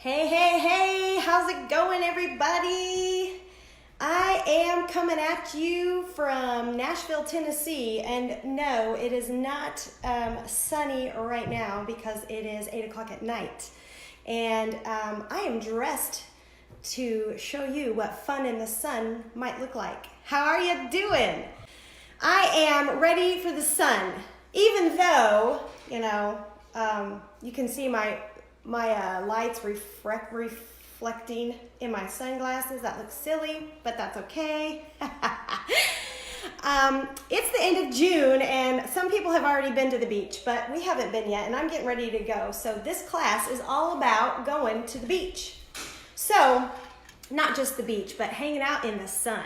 Hey, hey, hey, how's it going, everybody? I am coming at you from Nashville, Tennessee, and no, it is not sunny right now because it is 8 o'clock at night. And I am dressed to show you what fun in the sun might look like. How are you doing? I am ready for the sun, even though, you can see my lights reflecting in my sunglasses. That looks silly, but that's okay. It's the end of June, and some people have already been to the beach, but we haven't been yet, and I'm getting ready to go. So this class is all about going to the beach. So, not just the beach, but hanging out in the sun.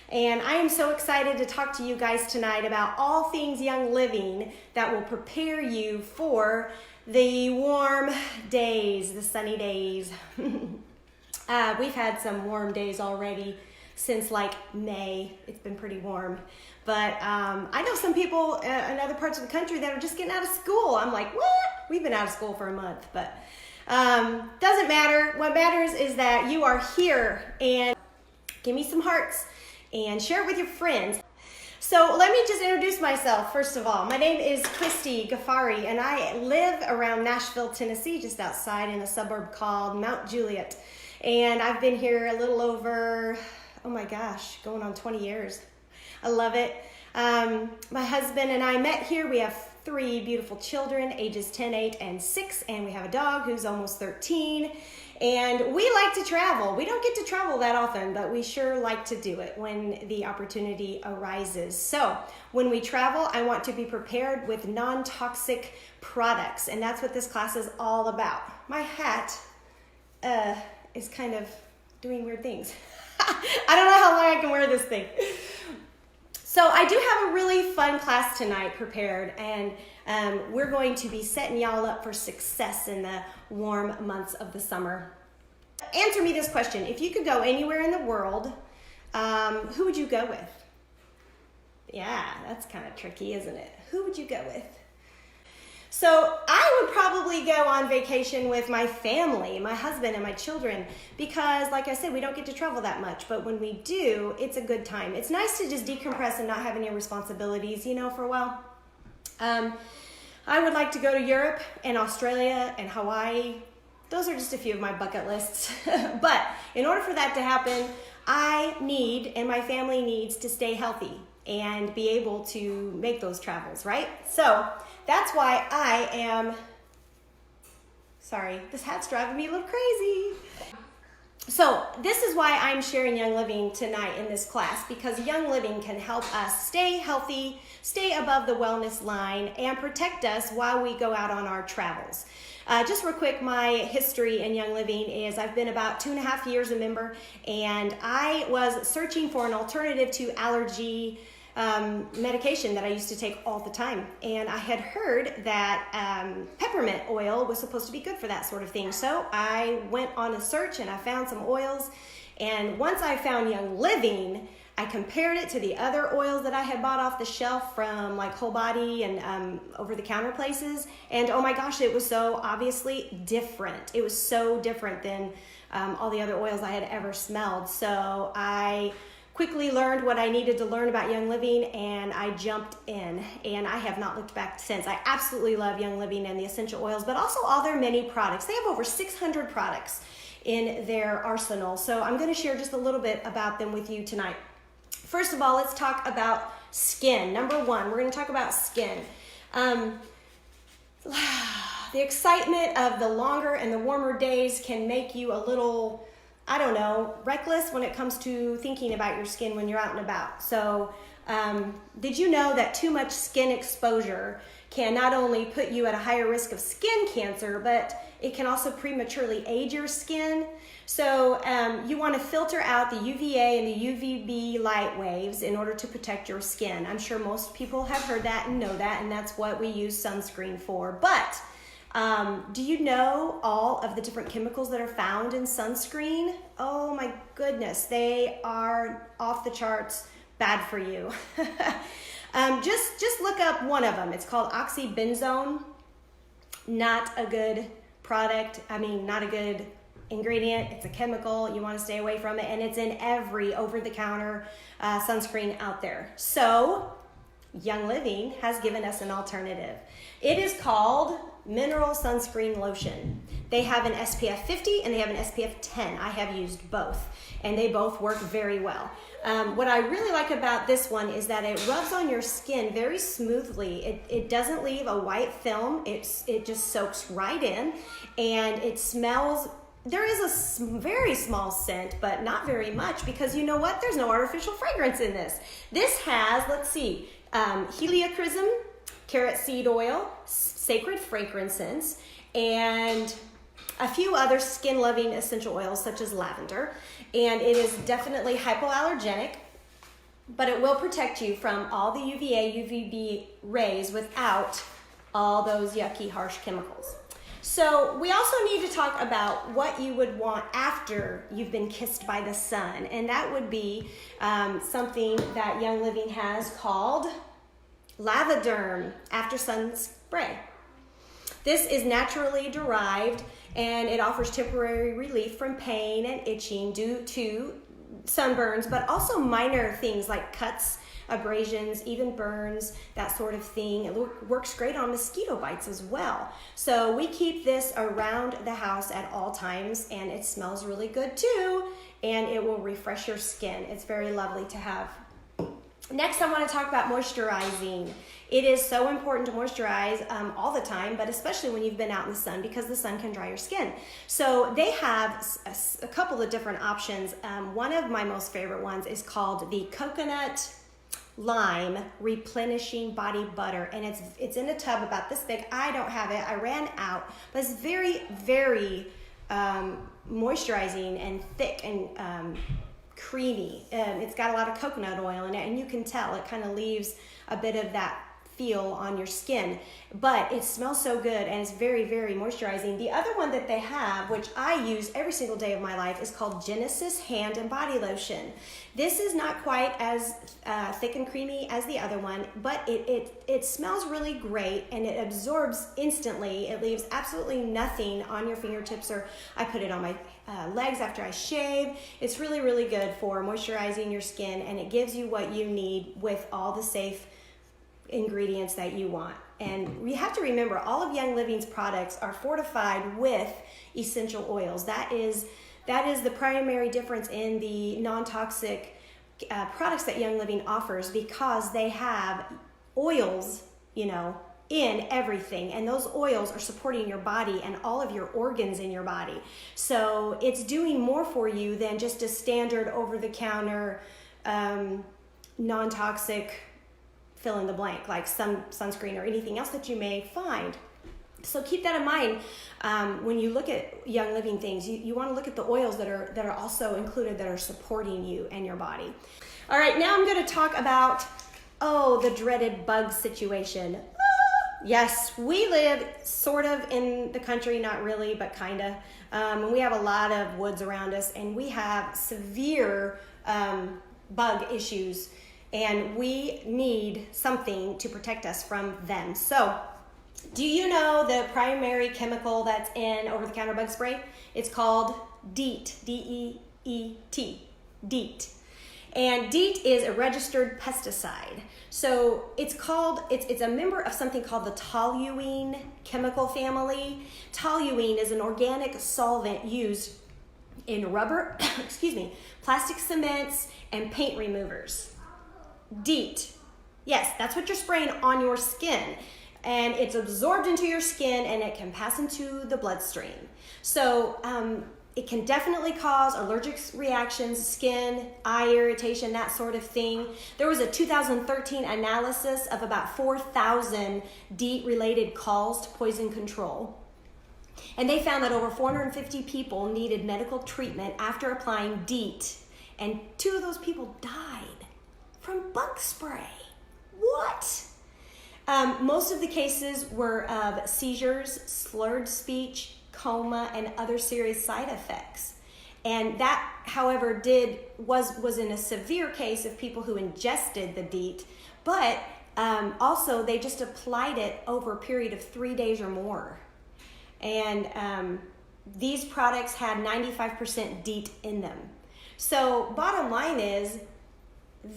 And I am so excited to talk to you guys tonight about all things Young Living that will prepare you for the warm days, the sunny days. We've had some warm days already since like May. It's been pretty warm. But I know some people in other parts of the country that are just getting out of school. I'm like, what? We've been out of school for a month, but doesn't matter. What matters is that you are here, and give me some hearts and share it with your friends. So let me just introduce myself, first of all. My name is Christy Ghaffari, and I live around Nashville, Tennessee, just outside in a suburb called Mount Juliet. And I've been here a little over, oh my gosh, going on 20 years. I love it. My husband and I met here. We have 3 beautiful children, ages 10, 8, and 6, and we have a dog who's almost 13. And we like to travel. We don't get to travel that often, but we sure like to do it when the opportunity arises. So when we travel, I want to be prepared with non-toxic products, and that's what this class is all about. My hat is kind of doing weird things. I don't know how long I can wear this thing. So I do have a really fun class tonight prepared, and we're going to be setting y'all up for success in the warm months of the summer. Answer me this question. If you could go anywhere in the world, who would you go with? Yeah, that's kind of tricky, isn't it? Who would you go with? So I would probably go on vacation with my family, my husband and my children, because like I said, we don't get to travel that much, but when we do, it's a good time. It's nice to just decompress and not have any responsibilities, for a while. I would like to go to Europe and Australia and Hawaii. Those are just a few of my bucket lists. But in order for that to happen, I need, and my family needs, to stay healthy and be able to make those travels, right? So that's why I am, sorry, this hat's driving me a little crazy. So this is why I'm sharing Young Living tonight in this class, because Young Living can help us stay healthy, stay above the wellness line, and protect us while we go out on our travels. Just real quick, my history in Young Living is I've been about 2.5 years a member, and I was searching for an alternative to allergy medication that I used to take all the time. And I had heard that peppermint oil was supposed to be good for that sort of thing. So I went on a search and I found some oils. And once I found Young Living, I compared it to the other oils that I had bought off the shelf from like Whole Body and over-the-counter places. And oh my gosh, it was so obviously different. It was so different than all the other oils I had ever smelled. So I quickly learned what I needed to learn about Young Living, and I jumped in, and I have not looked back since. I absolutely love Young Living and the essential oils, but also all their many products. They have over 600 products in their arsenal, so I'm going to share just a little bit about them with you tonight. First of all, let's talk about skin. Number 1, we're going to talk about skin. The excitement of the longer and the warmer days can make you a little, reckless when it comes to thinking about your skin when you're out and about. So did you know that too much skin exposure can not only put you at a higher risk of skin cancer, but it can also prematurely age your skin? So you want to filter out the UVA and the UVB light waves in order to protect your skin. I'm sure most people have heard that and know that, and that's what we use sunscreen for. But do you know all of the different chemicals that are found in sunscreen? Oh my goodness, they are off the charts bad for you. Just look up one of them. It's called oxybenzone. Not a good product. Not a good ingredient. It's a chemical. You want to stay away from it, and it's in every over-the-counter sunscreen out there. So Young Living has given us an alternative. It is called Mineral Sunscreen Lotion. They have an SPF 50 and they have an SPF 10. I have used both, and they both work very well. What I really like about this one is that it rubs on your skin very smoothly. It doesn't leave a white film. It just soaks right in, and it smells. There is a very small scent, but not very much, because you know what? There's no artificial fragrance in this. This has, let's see, heliochrysum, carrot seed oil, sacred frankincense, and a few other skin-loving essential oils such as lavender. And it is definitely hypoallergenic, but it will protect you from all the UVA, UVB rays without all those yucky, harsh chemicals. So we also need to talk about what you would want after you've been kissed by the sun. And that would be something that Young Living has called Lavaderm After Sun Spray. This is naturally derived, and it offers temporary relief from pain and itching due to sunburns, but also minor things like cuts, abrasions, even burns, that sort of thing. It works great on mosquito bites as well. So we keep this around the house at all times, and it smells really good too, and it will refresh your skin. It's very lovely to have. Next, I want to talk about moisturizing. It is so important to moisturize all the time, but especially when you've been out in the sun, because the sun can dry your skin. So they have a couple of different options. One of my most favorite ones is called the Coconut Lime Replenishing Body Butter, and it's in a tub about this big. I don't have it. I ran out, but it's very, very moisturizing and thick and creamy. It's got a lot of coconut oil in it, and you can tell it kind of leaves a bit of that feel on your skin, but it smells so good, and it's very, very moisturizing. The other one that they have, which I use every single day of my life, is called Genesis Hand and Body Lotion. This is not quite as thick and creamy as the other one, but it smells really great, and it absorbs instantly. It leaves absolutely nothing on your fingertips, or I put it on my legs after I shave. It's really, really good for moisturizing your skin, and it gives you what you need with all the safe ingredients that you want. And we have to remember, all of Young Living's products are fortified with essential oils. That is the primary difference in the non-toxic products that Young Living offers, because they have oils, in everything, and those oils are supporting your body and all of your organs in your body. So it's doing more for you than just a standard over-the-counter non-toxic fill in the blank, like some sunscreen or anything else that you may find. So keep that in mind when you look at Young Living things. You want to look at the oils that are also included, that are supporting you and your body. All right, now I'm going to talk about the dreaded bug situation. Yes, we live sort of in the country, not really, but kind of. And we have a lot of woods around us, and we have severe bug issues, and we need something to protect us from them. So, do you know the primary chemical that's in over-the-counter bug spray? It's called Deet, D-E-E-T, Deet. And Deet is a registered pesticide. So it's a member of something called the toluene chemical family. Toluene is an organic solvent used in rubber, plastic cements, and paint removers. Deet, yes, that's what you're spraying on your skin. And it's absorbed into your skin, and it can pass into the bloodstream. So it can definitely cause allergic reactions, skin, eye irritation, that sort of thing. There was a 2013 analysis of about 4,000 DEET-related calls to poison control. And they found that over 450 people needed medical treatment after applying DEET. And 2 of those people died from bug spray. What? Most of the cases were of seizures, slurred speech, coma, and other serious side effects. And that, however, was in a severe case of people who ingested the DEET, but also they just applied it over a period of 3 days or more. And these products had 95% DEET in them. So bottom line is,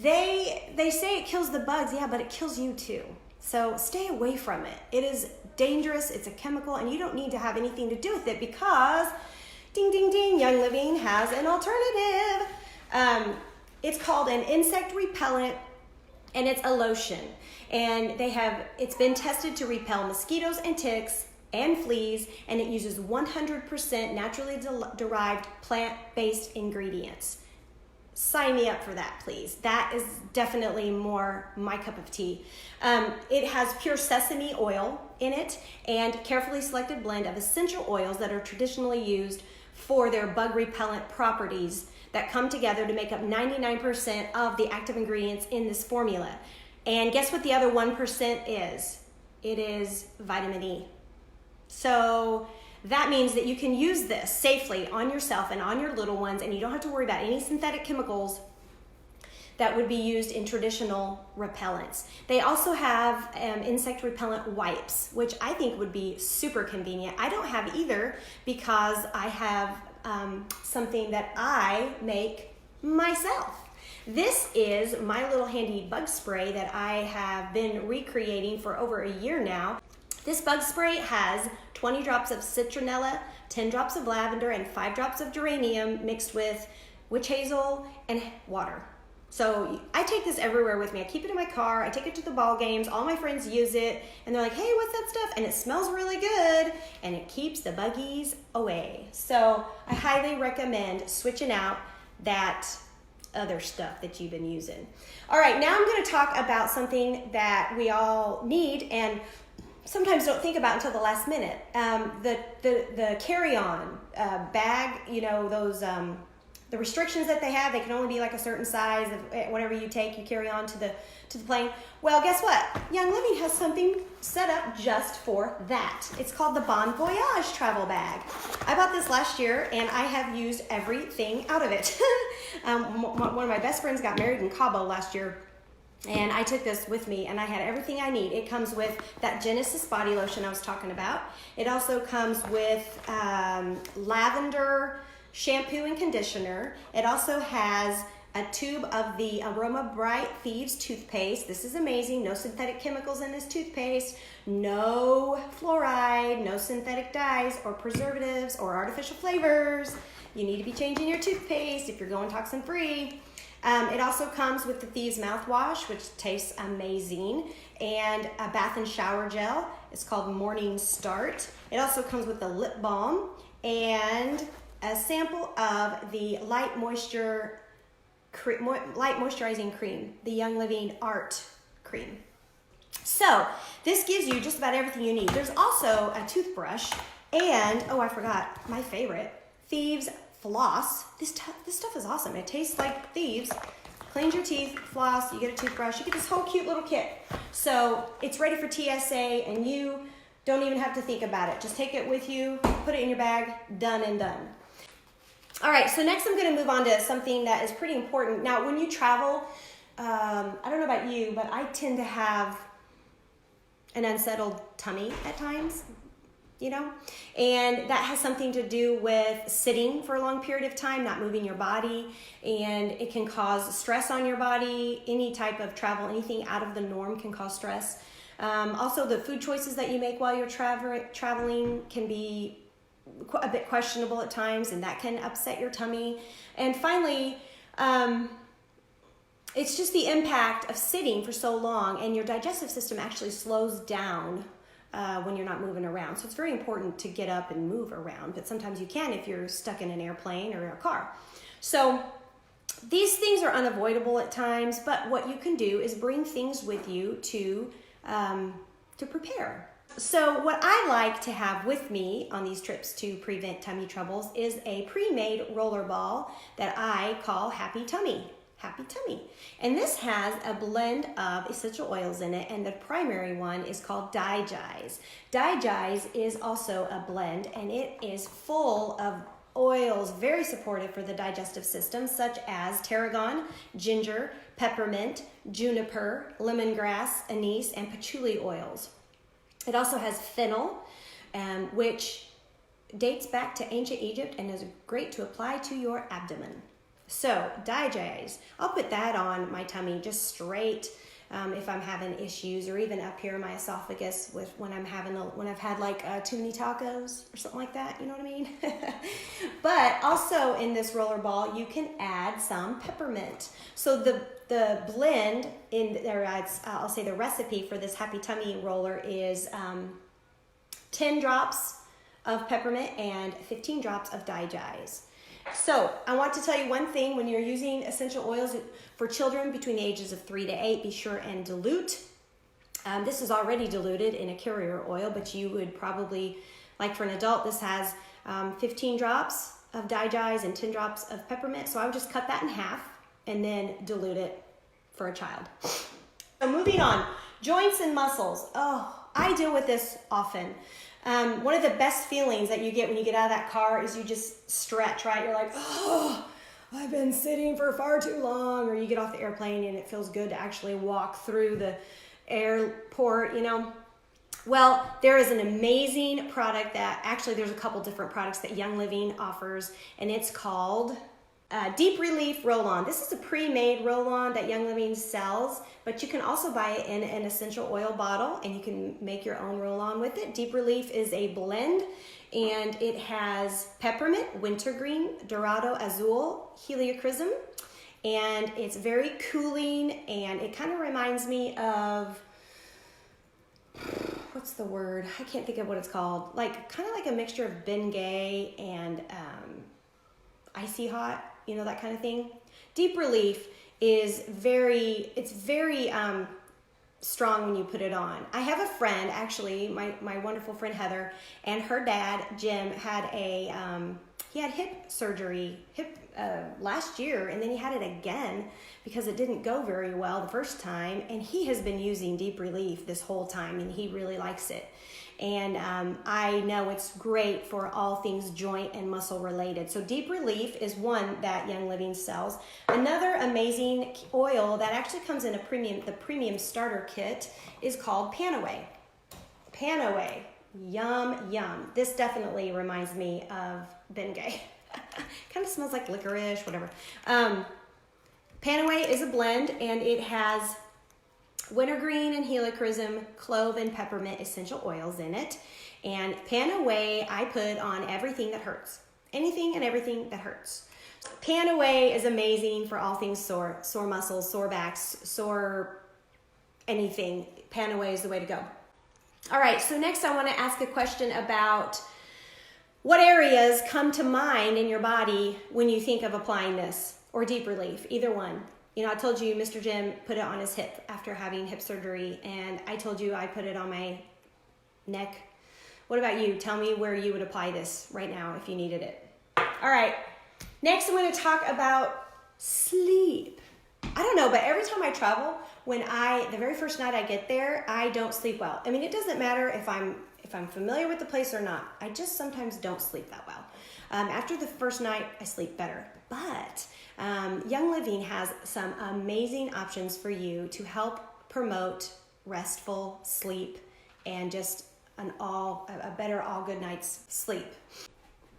they say it kills the bugs, yeah, but it kills you too. So stay away from it. It is dangerous, it's a chemical, and you don't need to have anything to do with it because, ding, ding, ding, Young Living has an alternative. It's called an insect repellent, and it's a lotion. And it's been tested to repel mosquitoes and ticks and fleas, and it uses 100% naturally derived plant-based ingredients. Sign me up for that, please. That is definitely more my cup of tea. It has pure sesame oil in it and carefully selected blend of essential oils that are traditionally used for their bug repellent properties that come together to make up 99% of the active ingredients in this formula. And guess what the other 1% is? It is vitamin E. So that means that you can use this safely on yourself and on your little ones, and you don't have to worry about any synthetic chemicals that would be used in traditional repellents. They also have insect repellent wipes, which I think would be super convenient. I don't have either because I have something that I make myself. This is my little handy bug spray that I have been recreating for over a year now. This bug spray has 20 drops of citronella, 10 drops of lavender, and 5 drops of geranium mixed with witch hazel and water. So I take this everywhere with me. I keep it in my car. I take it to the ball games. All my friends use it, and they're like, hey, what's that stuff? And it smells really good, and it keeps the buggies away. So I highly recommend switching out that other stuff that you've been using. All right, now I'm going to talk about something that we all need and sometimes don't think about until the last minute. The carry-on bag, you know, those the restrictions that they have, they can only be like a certain size of whatever you take, you carry on to the plane. Well, guess what? Young Living has something set up just for that. It's called the Bon Voyage travel bag. I bought this last year, and I have used everything out of it. One of my best friends got married in Cabo last year, and I took this with me, and I had everything I need. It comes with that Genesis body lotion I was talking about. It also comes with lavender shampoo and conditioner. It also has a tube of the Aroma Bright Thieves toothpaste. This is amazing. No synthetic chemicals in this toothpaste. No fluoride, no synthetic dyes or preservatives or artificial flavors. You need to be changing your toothpaste if you're going toxin-free. It also comes with the Thieves mouthwash, which tastes amazing, and a bath and shower gel. It's called Morning Start. It also comes with the lip balm and a sample of the light moisturizing cream, the Young Living Art Cream. So this gives you just about everything you need. There's also a toothbrush and, oh, I forgot, my favorite, Thieves Floss. This stuff is awesome. It tastes like Thieves. Cleans your teeth, floss, you get a toothbrush, you get this whole cute little kit. So it's ready for TSA, and you don't even have to think about it. Just take it with you, put it in your bag, done and done. All right, so next I'm going to move on to something that is pretty important. Now, when you travel, I don't know about you, but I tend to have an unsettled tummy at times, you know, and that has something to do with sitting for a long period of time, not moving your body, and it can cause stress on your body. Any type of travel, anything out of the norm can cause stress. Also, the food choices that you make while you're traveling can be a bit questionable at times, and that can upset your tummy. And finally, it's just the impact of sitting for so long, and your digestive system actually slows down when you're not moving around. So it's very important to get up and move around, but sometimes you can if you're stuck in an airplane or a car. So these things are unavoidable at times, but what you can do is bring things with you to prepare. So what I like to have with me on these trips to prevent tummy troubles is a pre-made roller ball that I call Happy Tummy. Happy Tummy. And this has a blend of essential oils in it, and the primary one is called Digise. Digise is also a blend, and it is full of oils very supportive for the digestive system, such as tarragon, ginger, peppermint, juniper, lemongrass, anise, and patchouli oils. It also has fennel, which dates back to ancient Egypt and is great to apply to your abdomen. So, digest. I'll put that on my tummy just straight if I'm having issues, or even up here in my esophagus with when I've had like too many tacos or something like that. You know what I mean? But also in this roller ball, you can add some peppermint. So the blend in there, I'll say the recipe for this happy tummy roller is 10 drops of peppermint and 15 drops of digest. So I want to tell you one thing: when you're using essential oils for children between the ages of 3 to 8, be sure and dilute. This is already diluted in a carrier oil, but you would probably, like for an adult, this has 15 drops of digest and 10 drops of peppermint. So I would just cut that in half and then dilute it for a child. So moving on, joints and muscles. Oh, I deal with this often. One of the best feelings that you get when you get out of that car is you just stretch, right? You're like, oh, I've been sitting for far too long. Or you get off the airplane and it feels good to actually walk through the airport, you know. Well, there is an amazing product that, actually there's a couple different products that Young Living offers, and it's called Deep Relief Roll-On. This is a pre-made roll-on that Young Living sells, but you can also buy it in an essential oil bottle and you can make your own roll-on with it. Deep Relief is a blend, and it has peppermint, wintergreen, dorado, azul, heliochrysum, and it's very cooling, and it kind of reminds me of, what's the word? I can't think of what it's called. Like, kind of like a mixture of Bengay and icy hot, you know, that kind of thing. Deep Relief is very strong when you put it on. I have a friend, actually, my wonderful friend Heather, and her dad Jim had he had hip surgery last year, and then he had it again because it didn't go very well the first time, and he has been using Deep Relief this whole time, and he really likes it. And I know it's great for all things joint and muscle related. So Deep Relief is one that Young Living sells. Another amazing oil that actually comes in the premium starter kit is called Panaway. Panaway, yum, yum. This definitely reminds me of Bengay. Kind of smells like licorice, whatever. Panaway is a blend, and it has wintergreen and helichrysum, clove and peppermint essential oils in it. And Panaway I put on everything that hurts. Anything and everything that hurts. Panaway is amazing for all things sore muscles, sore backs, sore anything. Panaway is the way to go. All right, so next I want to ask a question about what areas come to mind in your body when you think of applying this, or Deep Relief, either one. You know, I told you Mr. Jim put it on his hip after having hip surgery, and I told you I put it on my neck. What about you? Tell me where you would apply this right now if you needed it. All right, next I'm going to talk about sleep. I don't know, but every time I travel, the very first night I get there, I don't sleep well. I mean, it doesn't matter if I'm familiar with the place or not. I just sometimes don't sleep that well. After the first night, I sleep better. But Young Living has some amazing options for you to help promote restful sleep and just a better all good night's sleep.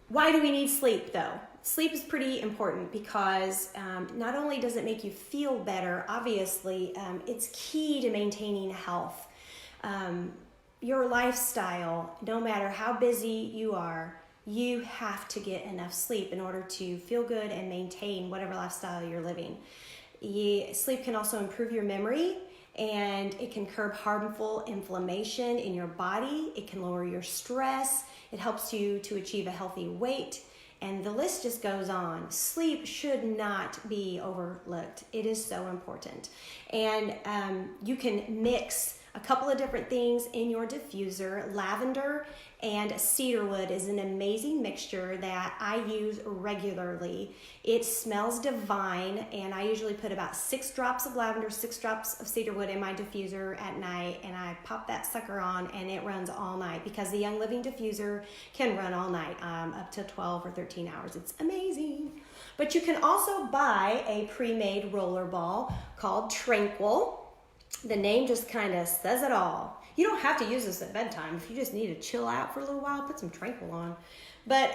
Why do we need sleep though? Sleep is pretty important because not only does it make you feel better, obviously, it's key to maintaining health. Your lifestyle, no matter how busy you are, you have to get enough sleep in order to feel good and maintain whatever lifestyle you're living. Sleep can also improve your memory, and it can curb harmful inflammation in your body. It can lower your stress. It helps you to achieve a healthy weight, and the list just goes on. Sleep should not be overlooked. It is so important. And you can mix a couple of different things in your diffuser. Lavender and cedarwood is an amazing mixture that I use regularly. It smells divine, and I usually put about 6 drops of lavender, 6 drops of cedarwood in my diffuser at night, and I pop that sucker on, and it runs all night because the Young Living diffuser can run all night, up to 12 or 13 hours. It's amazing. But you can also buy a pre-made roller ball called Tranquil. The name just kind of says it all. You don't have to use this at bedtime. If you just need to chill out for a little while, put some Tranquil on. But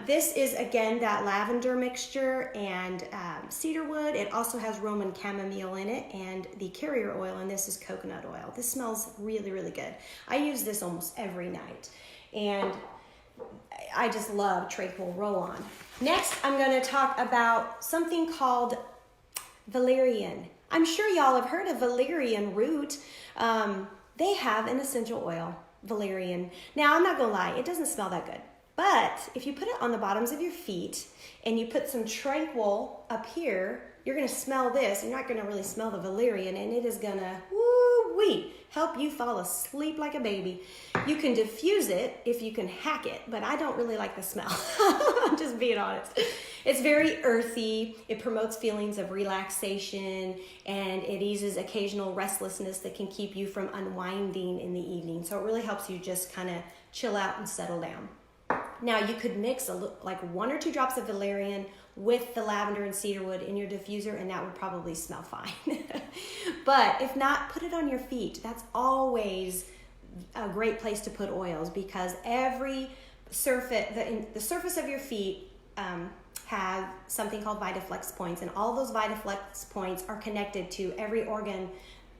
this is, again, that lavender mixture and cedarwood. It also has Roman chamomile in it, and the carrier oil in this is coconut oil. This smells really, really good. I use this almost every night, and I just love Tranquil roll-on. Next, I'm going to talk about something called valerian. I'm sure y'all have heard of valerian root. They have an essential oil, valerian. Now, I'm not gonna lie, it doesn't smell that good. But if you put it on the bottoms of your feet and you put some Tranquil up here, you're gonna smell this, and you're not gonna really smell the valerian, and it is gonna, woo-wee, help you fall asleep like a baby. You can diffuse it if you can hack it, but I don't really like the smell. I'm just being honest. It's very earthy. It promotes feelings of relaxation, and it eases occasional restlessness that can keep you from unwinding in the evening. So it really helps you just kind of chill out and settle down. Now, you could mix like 1 or 2 drops of valerian with the lavender and cedarwood in your diffuser, and that would probably smell fine. But if not, put it on your feet. That's always a great place to put oils, because every surface, the surface of your feet have something called Vitaflex points, and all those Vitaflex points are connected to every organ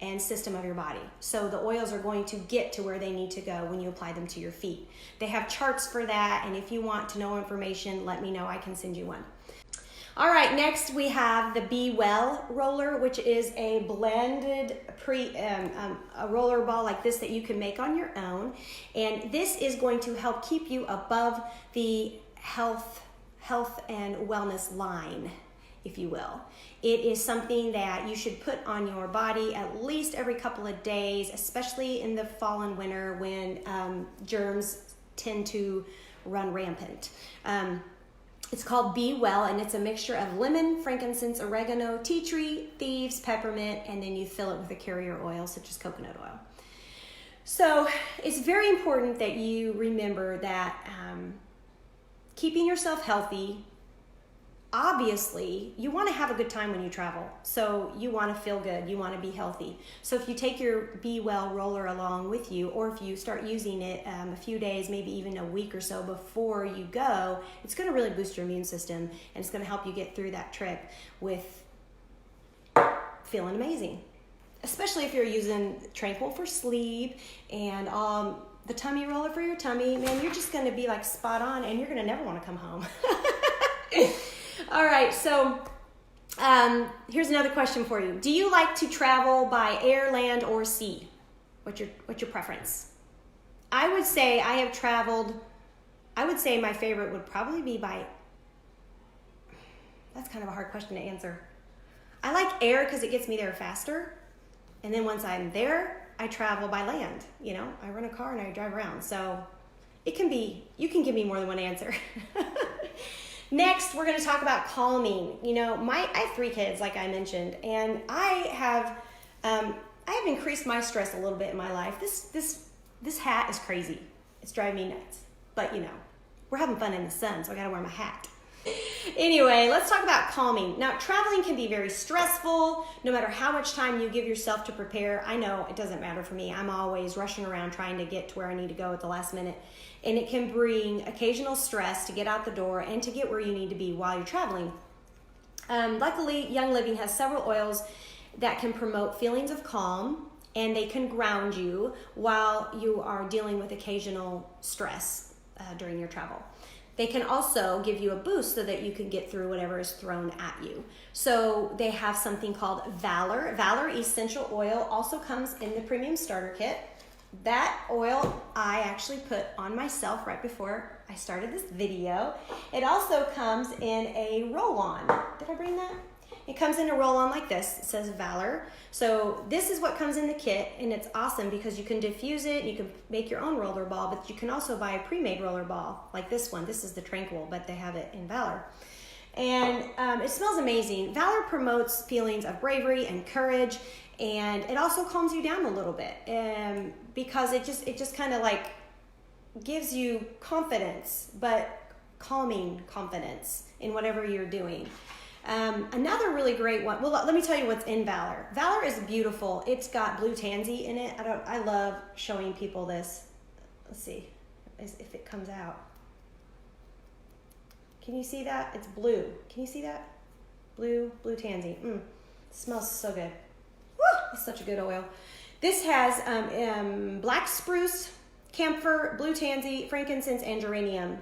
and system of your body. So the oils are going to get to where they need to go when you apply them to your feet. They have charts for that, and if you want to know information, let me know. I can send you one. All right, next we have the Be Well roller, which is a blended a roller ball like this that you can make on your own. And this is going to help keep you above the health and wellness line, if you will. It is something that you should put on your body at least every couple of days, especially in the fall and winter when germs tend to run rampant. It's called Be Well, and it's a mixture of lemon, frankincense, oregano, tea tree, thieves, peppermint, and then you fill it with a carrier oil such as coconut oil. So it's very important that you remember that keeping yourself healthy, obviously, you want to have a good time when you travel. So you want to feel good. You want to be healthy. So if you take your Be Well roller along with you, or if you start using it a few days, maybe even a week or so before you go, it's going to really boost your immune system, and it's going to help you get through that trip with feeling amazing. Especially if you're using Tranquil for sleep and the tummy roller for your tummy, man, you're just going to be like spot on, and you're going to never want to come home. All right, so here's another question for you. Do you like to travel by air, land, or sea? What's your preference? I would say my favorite would probably be by, that's kind of a hard question to answer. I like air because it gets me there faster. And then once I'm there, I travel by land. You know, I rent a car and I drive around. So you can give me more than one answer. Next, we're going to talk about calming. You know, I have 3 kids, like I mentioned, and I have increased my stress a little bit in my life. This hat is crazy. It's driving me nuts. But, you know, we're having fun in the sun, so I got to wear my hat. Anyway, let's talk about calming. Now, traveling can be very stressful, no matter how much time you give yourself to prepare. I know it doesn't matter for me. I'm always rushing around trying to get to where I need to go at the last minute. And it can bring occasional stress to get out the door and to get where you need to be while you're traveling. Luckily, Young Living has several oils that can promote feelings of calm, and they can ground you while you are dealing with occasional stress during your travel. They can also give you a boost so that you can get through whatever is thrown at you. So they have something called Valor. Valor Essential Oil also comes in the premium starter kit. That oil I actually put on myself right before I started this video. It also comes in a roll-on. Did I bring that? It comes in a roll-on like this. It says Valor. So this is what comes in the kit, and it's awesome because you can diffuse it, you can make your own roller ball, but you can also buy a pre-made roller ball like this one. This is the Tranquil, but they have it in Valor. And it smells amazing. Valor promotes feelings of bravery and courage, and it also calms you down a little bit because it just kind of like gives you confidence, but calming confidence in whatever you're doing. Another really great one. Well, let me tell you what's in Valor. Valor is beautiful. It's got blue tansy in it. I love showing people this. Let's see if it comes out. Can you see that? It's blue. Can you see that? Blue tansy. Smells so good. Woo! It's such a good oil. This has black spruce, camphor, blue tansy, frankincense, and geranium.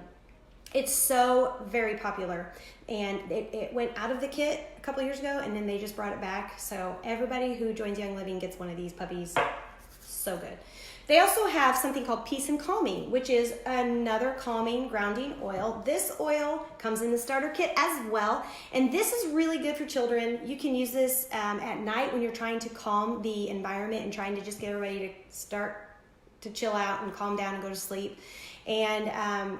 It's so very popular, and it went out of the kit a couple years ago, and then they just brought it back. So everybody who joins Young Living gets one of these puppies. So good. They also have something called Peace and Calming, which is another calming, grounding oil. This oil comes in the starter kit as well, and this is really good for children. You can use this at night when you're trying to calm the environment and trying to just get everybody to start to chill out and calm down and go to sleep. And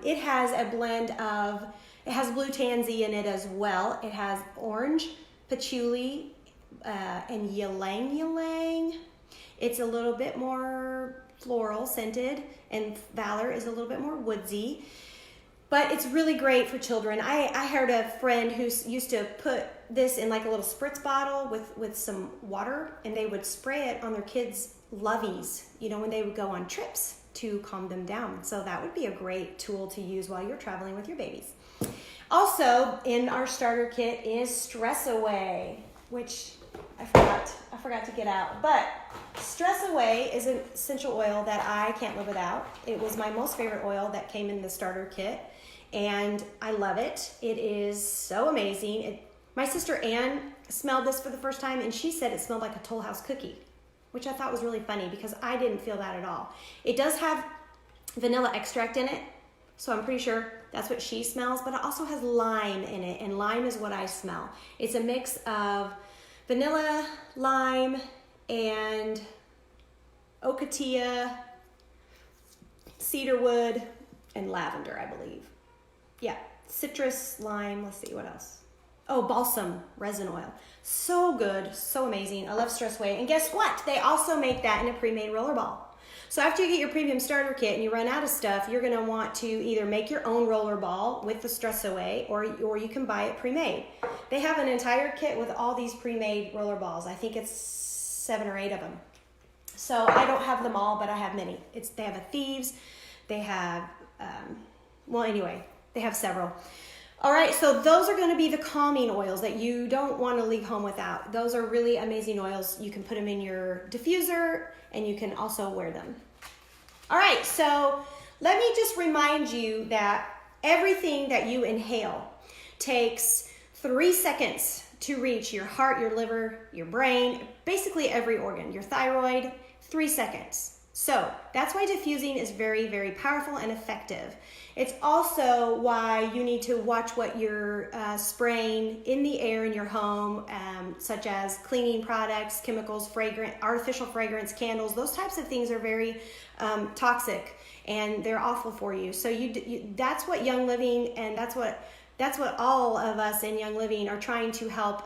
it has a blend of, it has blue tansy in it as well. It has orange, patchouli, and ylang ylang. It's a little bit more floral scented, and Valor is a little bit more woodsy. But it's really great for children. I heard a friend who used to put this in like a little spritz bottle with some water, and they would spray it on their kids' loveys, you know, when they would go on trips to calm them down. So that would be a great tool to use while you're traveling with your babies. Also in our starter kit is Stress Away, which I forgot to get out. But Stress Away is an essential oil that I can't live without. It was my most favorite oil that came in the starter kit, and I love it. It is so amazing. My sister Ann smelled this for the first time, and she said it smelled like a Toll House cookie, which I thought was really funny because I didn't feel that at all. It does have vanilla extract in it, so I'm pretty sure that's what she smells, but it also has lime in it, and lime is what I smell. It's a mix of vanilla, lime, and ocotillo, cedarwood, and lavender, I believe. Yeah, citrus, lime, let's see, what else? Oh, balsam resin oil. So good, so amazing. I love Stress Away. And guess what? They also make that in a pre-made roller ball. So after you get your premium starter kit and you run out of stuff, you're gonna want to either make your own roller ball with the Stress Away, or you can buy it pre-made. They have an entire kit with all these pre-made roller balls. I think it's 7 or 8 of them. So I don't have them all, but I have many. They have a Thieves, they have, they have several. All right, so those are gonna be the calming oils that you don't wanna leave home without. Those are really amazing oils. You can put them in your diffuser, and you can also wear them. All right, so let me just remind you that everything that you inhale takes 3 seconds to reach your heart, your liver, your brain, basically every organ, your thyroid, 3 seconds. So that's why diffusing is very, very powerful and effective. It's also why you need to watch what you're spraying in the air in your home, such as cleaning products, chemicals, artificial fragrance, candles. Those types of things are very toxic, and they're awful for you. So that's what Young Living, and that's what all of us in Young Living are trying to help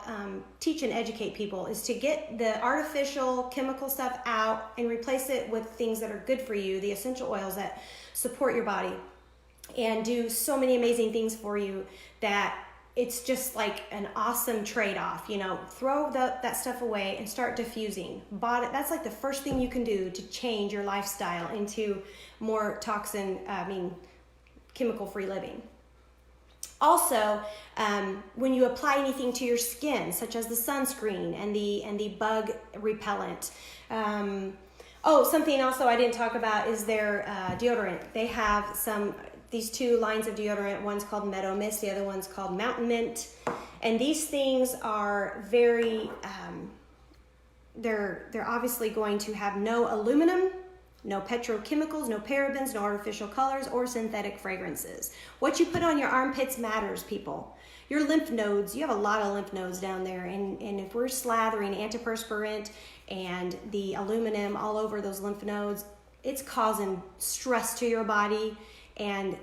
teach and educate people, is to get the artificial chemical stuff out and replace it with things that are good for you, the essential oils that support your body and do so many amazing things for you, that it's just like an awesome trade-off. You know, throw that stuff away and start diffusing. That's like the first thing you can do to change your lifestyle into more chemical-free living. Also, when you apply anything to your skin, such as the sunscreen and the bug repellent. Something also I didn't talk about is their deodorant. They have these 2 lines of deodorant. One's called Meadow Mist, the other one's called Mountain Mint. And these things are very, they're obviously going to have no aluminum, no petrochemicals, no parabens, no artificial colors, or synthetic fragrances. What you put on your armpits matters, people. Your lymph nodes, you have a lot of lymph nodes down there, and if we're slathering antiperspirant and the aluminum all over those lymph nodes, it's causing stress to your body, and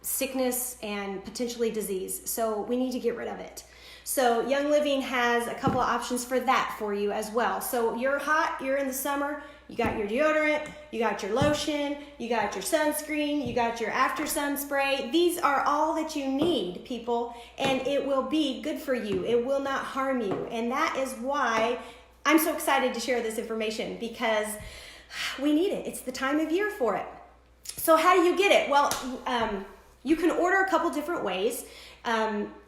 sickness and potentially disease. So we need to get rid of it. So Young Living has a couple of options for that for you as well. So you're hot, you're in the summer, you got your deodorant, you got your lotion, you got your sunscreen, you got your after sun spray. These are all that you need, people, and it will be good for you. It will not harm you. And that is why I'm so excited to share this information, because we need it. It's the time of year for it. So how do you get it? Well, you can order a couple different ways.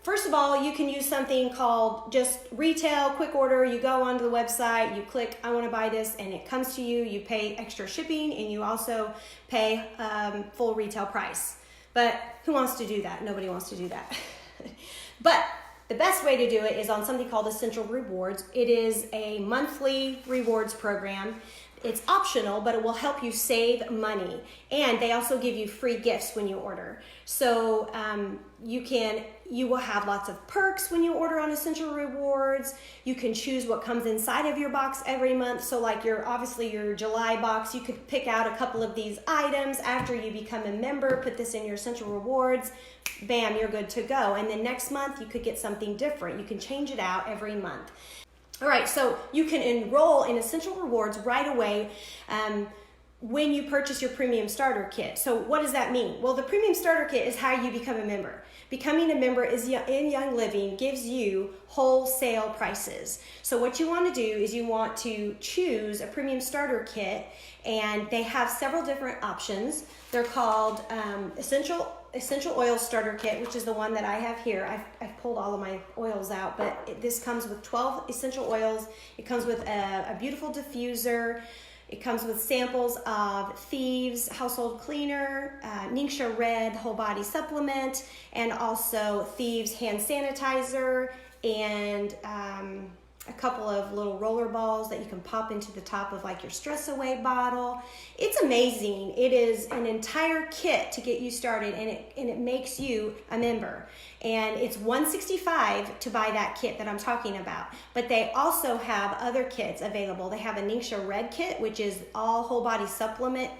First of all, you can use something called just retail, quick order. You go onto the website, you click, I want to buy this, and it comes to you. You pay extra shipping, and you also pay full retail price. But who wants to do that? Nobody wants to do that. But the best way to do it is on something called Essential Rewards. It is a monthly rewards program. It's optional, but it will help you save money. And they also give you free gifts when you order. So you will have lots of perks when you order on Essential Rewards. You can choose what comes inside of your box every month. So like obviously your July box, you could pick out a couple of these items after you become a member, put this in your Essential Rewards, bam, you're good to go. And then next month you could get something different. You can change it out every month. All right, so you can enroll in Essential Rewards right away when you purchase your Premium Starter Kit. So what does that mean? Well, the Premium Starter Kit is how you become a member. Becoming a member in Young Living gives you wholesale prices. So what you want to do is you want to choose a Premium Starter Kit, and they have several different options. They're called Essential Oil Starter Kit, which is the one that I have here. I've pulled all of my oils out, but this comes with 12 essential oils. It comes with a beautiful diffuser. It comes with samples of Thieves Household Cleaner, Ningxia Red Whole Body Supplement, and also Thieves Hand Sanitizer, and a couple of little roller balls that you can pop into the top of like your Stress Away bottle. It's amazing. It is an entire kit to get you started, and it makes you a member. And it's $165 to buy that kit that I'm talking about. But they also have other kits available. They have a Ningxia Red kit, which is all whole body supplement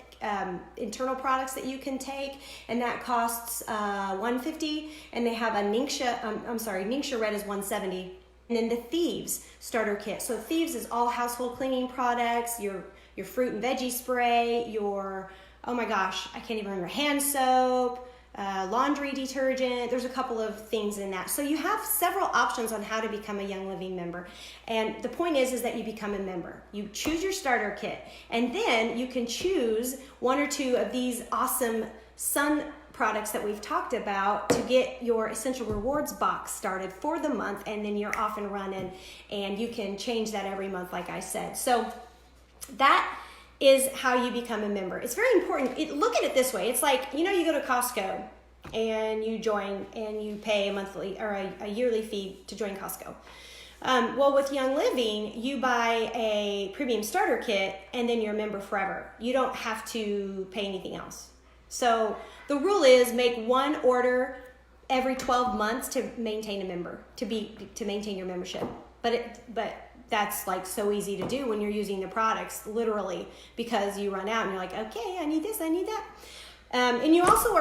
internal products that you can take, and that costs $150. And they have a Ningxia Red is $170. And then the Thieves Starter Kit. So Thieves is all household cleaning products, your fruit and veggie spray, oh my gosh, I can't even remember, hand soap, laundry detergent. There's a couple of things in that. So you have several options on how to become a Young Living member. And the point is that you become a member. You choose your starter kit, and then you can choose one or two of these awesome sun products that we've talked about to get your Essential Rewards box started for the month, and then you're off and running, and you can change that every month, like I said. So that is how you become a member. It's very important. Look at it this way. It's like, you go to Costco and you join and you pay a monthly or a yearly fee to join Costco. Well, with Young Living, you buy a Premium Starter Kit and then you're a member forever. You don't have to pay anything else. So the rule is make one order every 12 months to maintain a member, to maintain your membership. But that's like so easy to do when you're using the products, literally, because you run out and you're like, okay, I need this, I need that. And you also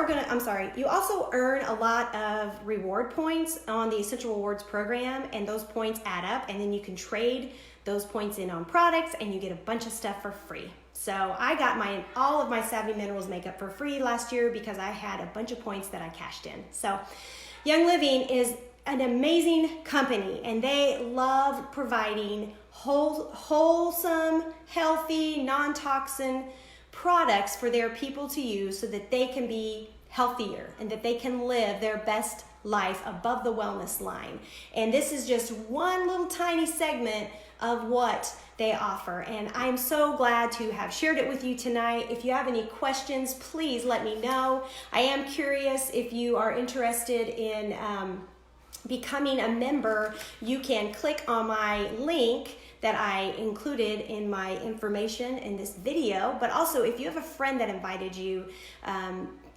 you also earn a lot of reward points on the Essential Rewards program, and those points add up, and then you can trade those points in on products, and you get a bunch of stuff for free. So I got all of my Savvy Minerals makeup for free last year because I had a bunch of points that I cashed in. So Young Living is an amazing company, and they love providing wholesome, healthy, non-toxin products for their people to use so that they can be healthier and that they can live their best life above the wellness line. And this is just one little tiny segment of what they offer, and I'm so glad to have shared it with you tonight. If you have any questions, please let me know. I am curious if you are interested in becoming a member. You can click on my link that I included in my information in this video, but also if you have a friend that invited you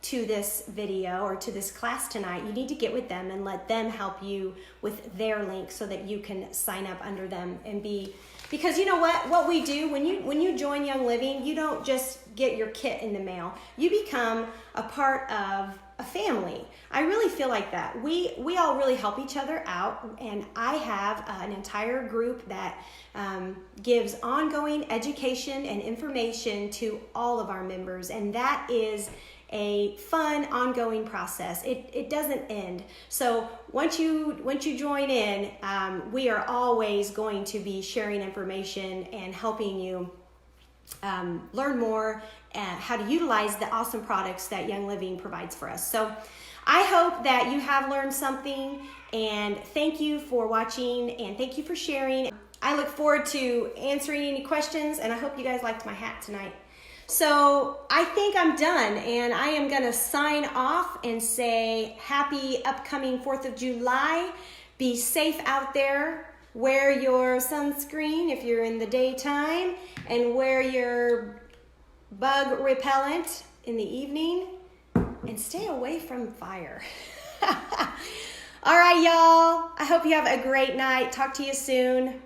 to this video or to this class tonight, you need to get with them and let them help you with their link so that you can sign up under them and because you know what we do when you join Young Living, you don't just get your kit in the mail. You become a part of a family. I really feel like that. We all really help each other out, and I have an entire group that gives ongoing education and information to all of our members, and that is a fun ongoing process. It doesn't end. So once you join in, we are always going to be sharing information and helping you learn more how to utilize the awesome products that Young Living provides for us. So I hope that you have learned something, and thank you for watching, and thank you for sharing. I look forward to answering any questions, and I hope you guys liked my hat tonight. So I think I'm done, and I am gonna sign off and say happy upcoming 4th of July. Be safe out there. Wear your sunscreen if you're in the daytime, and wear your bug repellent in the evening, and stay away from fire. All right, y'all. I hope you have a great night. Talk to you soon.